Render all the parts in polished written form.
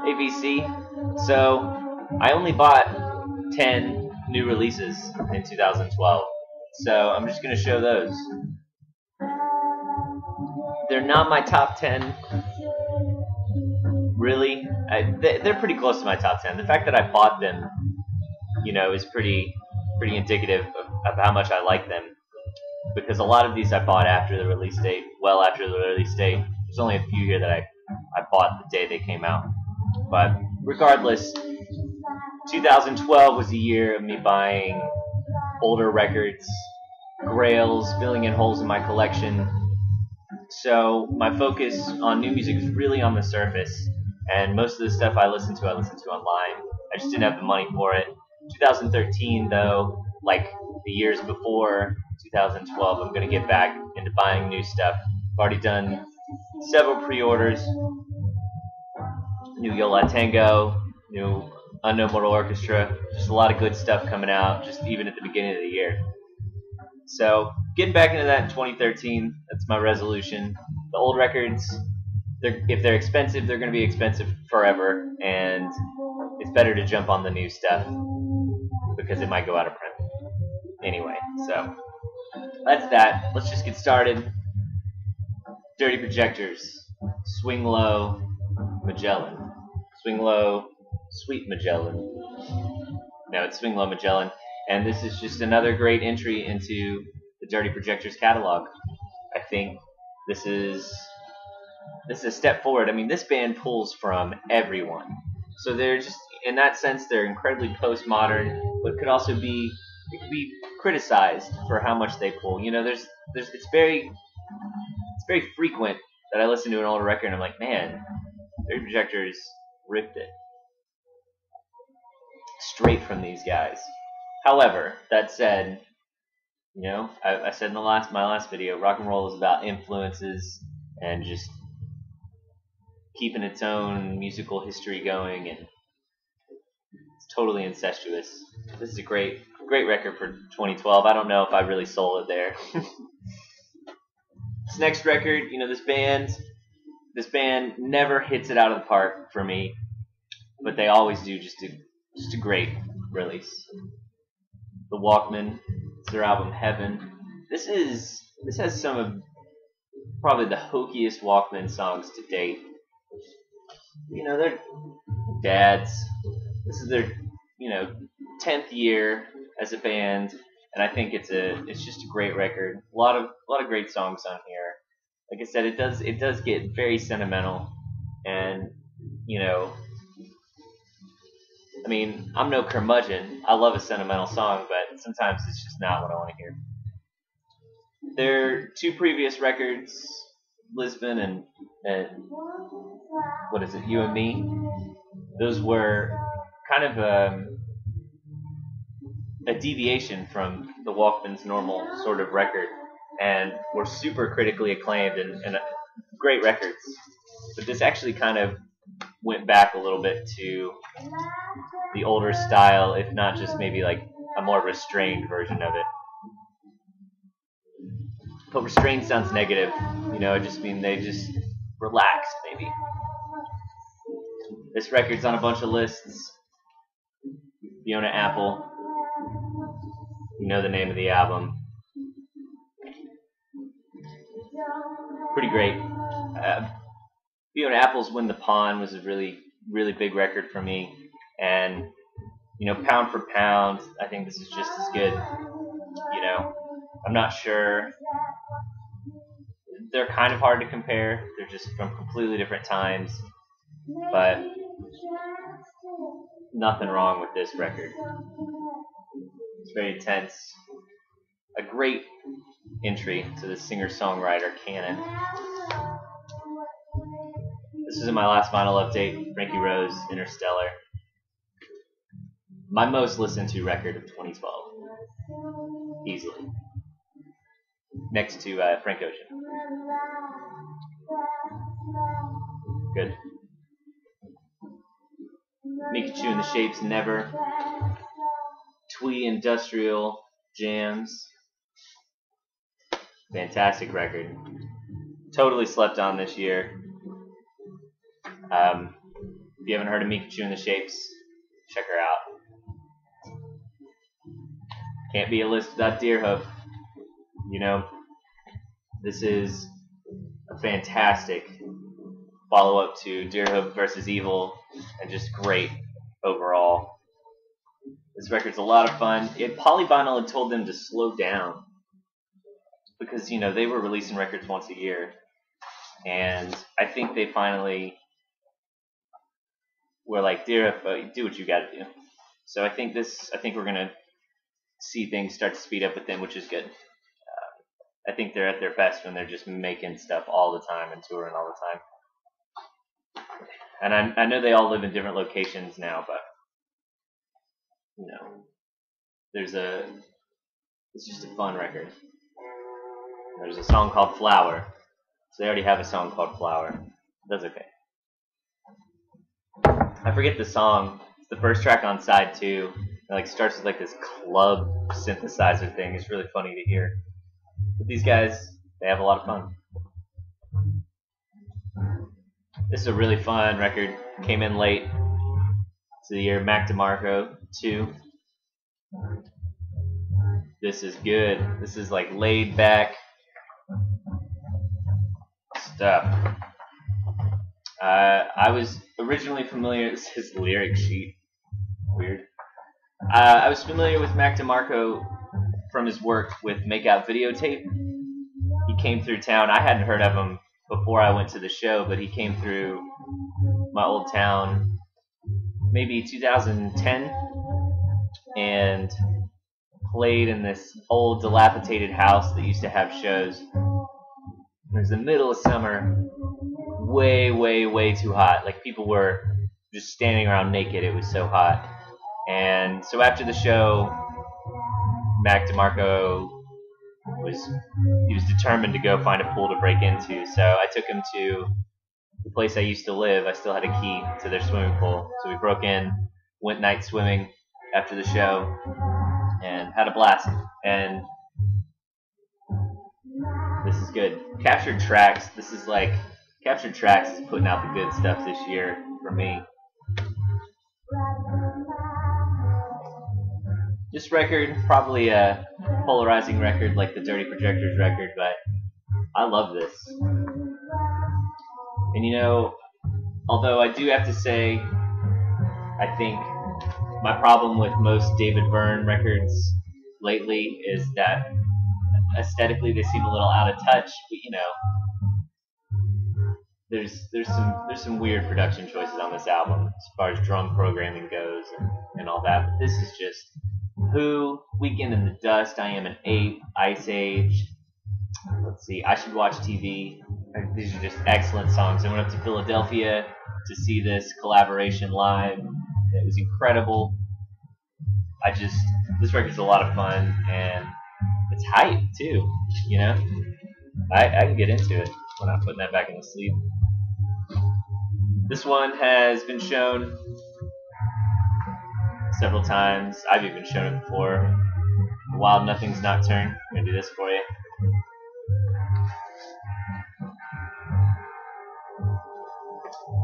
ABC. So I only bought 10 new releases in 2012. So I'm just going to show those. They're not my top 10, really. They're pretty close to my top 10. The fact that I bought them, is pretty indicative of how much I like them. Because a lot of these I bought after the release date, well after the release date. There's only a few here that I bought the day they came out. But regardless, 2012 was the year of me buying older records, grails, filling in holes in my collection. So my focus on new music is really on the surface, and most of the stuff I listen to online. I just didn't have the money for it. 2013, though, like the years before 2012, I'm going to get back into buying new stuff. I've already done several pre-orders. New Yo La Tengo, new Unknown Mortal Orchestra. Just a lot of good stuff coming out, just even at the beginning of the year. So getting back into that in 2013, that's my resolution. The old records, if they're expensive, they're going to be expensive forever, and it's better to jump on the new stuff because it might go out of print. Anyway, so that's that. Let's just get started. Dirty Projectors, Swing Low, Magellan. Swing Low, Sweet Magellan. No, it's Swing Low, Magellan. And this is just another great entry into the Dirty Projectors catalog. I think this is a step forward. I mean, this band pulls from everyone. So they're just, in that sense, they're incredibly postmodern, but it could be criticized for how much they pull. It's very frequent that I listen to an older record and I'm like, man, Dirty Projectors ripped it straight from these guys. However, that said, I said in my last video, rock and roll is about influences and just keeping its own musical history going, and it's totally incestuous. This is a great record for 2012. I don't know if I really sold it there. This next record, this band never hits it out of the park for me, but they always do just a great release. The Walkmen, it's their album Heaven. This has some of probably the hokiest Walkmen songs to date. They're dads. This is their 10th year as a band, and I think it's just a great record. A lot of great songs on here. Like I said, it does get very sentimental, and I mean, I'm no curmudgeon. I love a sentimental song, but sometimes it's just not what I want to hear. Their two previous records, Lisbon and what is it, You and Me? Those were kind of a deviation from the Walkmen's normal sort of record, and were super critically acclaimed and great records. But this actually kind of went back a little bit to the older style, if not just maybe like a more restrained version of it. But restrained sounds negative, it just means they just relaxed maybe. This record's on a bunch of lists. Fiona Apple, the name of the album. Pretty great. Fiona Apple's When the Pawn was a really, really big record for me. And, pound for pound, I think this is just as good. I'm not sure. They're kind of hard to compare. They're just from completely different times. But nothing wrong with this record. It's very intense. A great entry to the singer-songwriter canon. This is my last vinyl update, Frankie Rose, Interstellar. My most listened to record of 2012. Easily. Next to Frank Ocean. Good. Mikachu and the Shapes, Never. Twee Industrial Jams. Fantastic record. Totally slept on this year. you haven't heard of Mikachu and the Shapes, check her out. Can't be a list without Deerhoof. You know, this is a fantastic follow-up to Deerhoof versus Evil, and just great overall. This record's a lot of fun. Polyvinyl had told them to slow down because, you know, they were releasing records once a year, and I think they finally were like, Deerhoof, do what you got to do. So I think we're gonna see things start to speed up with them, which is good. I think they're at their best when they're just making stuff all the time and touring all the time. And I know they all live in different locations now, but you know, it's just a fun record. There's a song called Flower, so they already have a song called Flower. That's okay. I forget the song. It's the first track on side 2. It like starts with like this club synthesizer thing. It's really funny to hear. But these guys, they have a lot of fun. This is a really fun record. Came in late to the year. Mac DeMarco 2. This is good. This is like laid back stuff. I was originally familiar. This is lyric sheet. Weird. I was familiar with Mac DeMarco from his work with Makeout Videotape. He came through town. I hadn't heard of him before I went to the show, but he came through my old town maybe 2010 and played in this old dilapidated house that used to have shows. It was the middle of summer, way, way, way too hot. Like people were just standing around naked. It was so hot. And so after the show, Mac DeMarco was determined to go find a pool to break into. So I took him to the place I used to live. I still had a key to their swimming pool. So we broke in, went night swimming after the show, and had a blast. And this is good. Captured Tracks. This is like Captured Tracks is putting out the good stuff this year for me. This record, probably a polarizing record like the Dirty Projectors record, but I love this. And you know, although I do have to say, I think my problem with most David Byrne records lately is that aesthetically they seem a little out of touch, but you know, there's some weird production choices on this album as far as drum programming goes and all that. But this is just Who, Weekend in the Dust, I Am an Ape, Ice Age. Let's see, I Should Watch TV. These are just excellent songs. I went up to Philadelphia to see this collaboration live. It was incredible. This record's a lot of fun, and it's hype too, you know? I can get into it when I'm putting that back in the sleeve. This one has been shown several times. I've even shown it before. Wild Nothings Nocturne. I'm going to do this for you.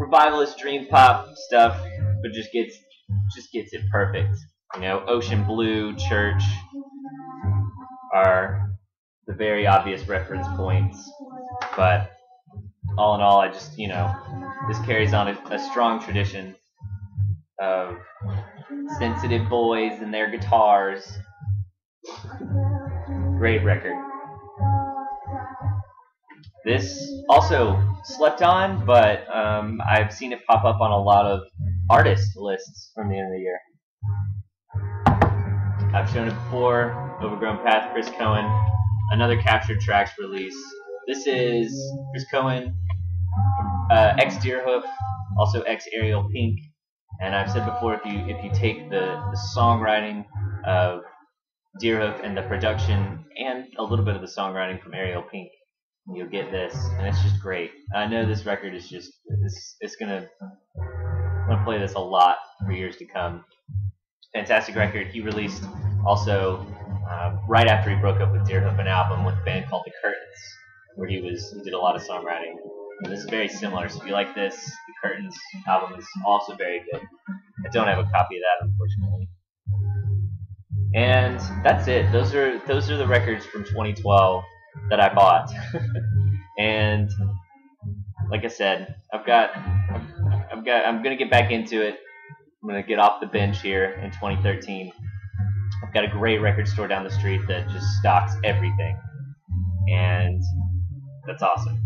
Revivalist dream pop stuff, but just gets it perfect. You know, Ocean Blue, Church are the very obvious reference points, but all in all, I just, you know, this carries on a strong tradition of sensitive boys and their guitars. Great record. This also slept on, but I've seen it pop up on a lot of artist lists from the end of the year. I've shown it before. Overgrown Path, Chris Cohen. Another Captured Tracks release. This is Chris Cohen, ex Deerhoof, also ex Ariel Pink. And I've said before, if you take the songwriting of Deerhoof and the production and a little bit of the songwriting from Ariel Pink, you'll get this, and it's just great. I know this record is just I'm gonna play this a lot for years to come. Fantastic record. He released also right after he broke up with Deerhoof an album with a band called The Curtains, where he did a lot of songwriting. And this is very similar. So if you like this, The Curtains album is also very good. I don't have a copy of that, unfortunately. And that's it. Those are the records from 2012 that I bought. And like I said, I'm gonna get back into it. I'm gonna get off the bench here in 2013. I've got a great record store down the street that just stocks everything, and that's awesome.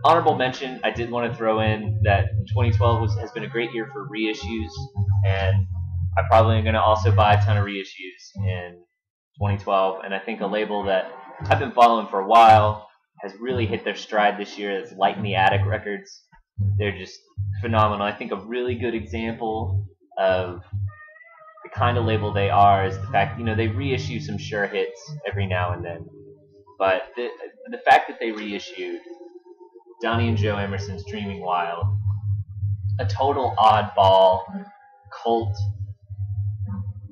Honorable mention, I did want to throw in that 2012 has been a great year for reissues, and I'm probably going to also buy a ton of reissues in 2012. And I think a label that I've been following for a while has really hit their stride this year. That's Light in the Attic Records. They're just phenomenal. I think a really good example of the kind of label they are is the fact, they reissue some sure hits every now and then. But the fact that they reissued Donnie and Joe Emerson's Dreaming Wild, a total oddball cult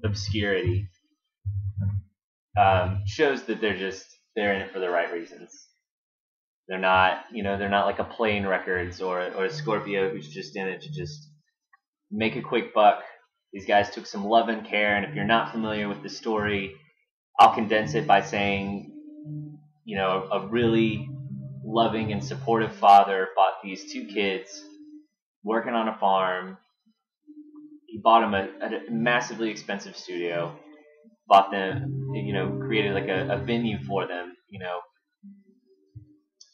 obscurity, shows that they're in it for the right reasons. They're not like a Plain Records or a Scorpio who's just in it to just make a quick buck. These guys took some love and care, and if you're not familiar with the story, I'll condense it by saying, a really loving and supportive father bought these two kids working on a farm. He bought them a massively expensive studio, bought them, created like a venue for them,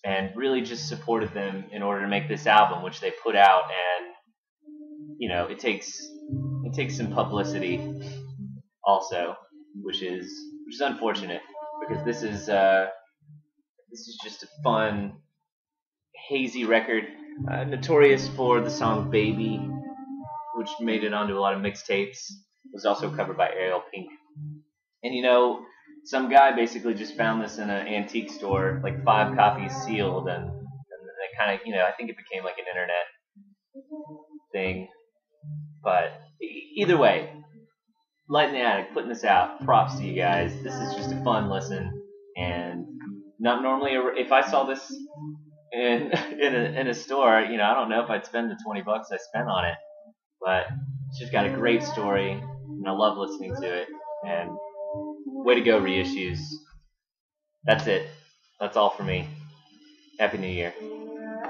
and really just supported them in order to make this album, which they put out. And it takes some publicity also, which is unfortunate, because this is just a fun, hazy record, notorious for the song Baby, which made it onto a lot of mixtapes. It was also covered by Ariel Pink. And some guy basically just found this in an antique store, like 5 copies sealed, and it kind of, I think it became like an internet thing. But either way, Light in the Attic, putting this out, props to you guys. This is just a fun listen, and not normally, if I saw this in a store, I don't know if I'd spend the $20 I spent on it, but it's just got a great story, and I love listening to it. And way to go, reissues. That's it. That's all for me. Happy New Year.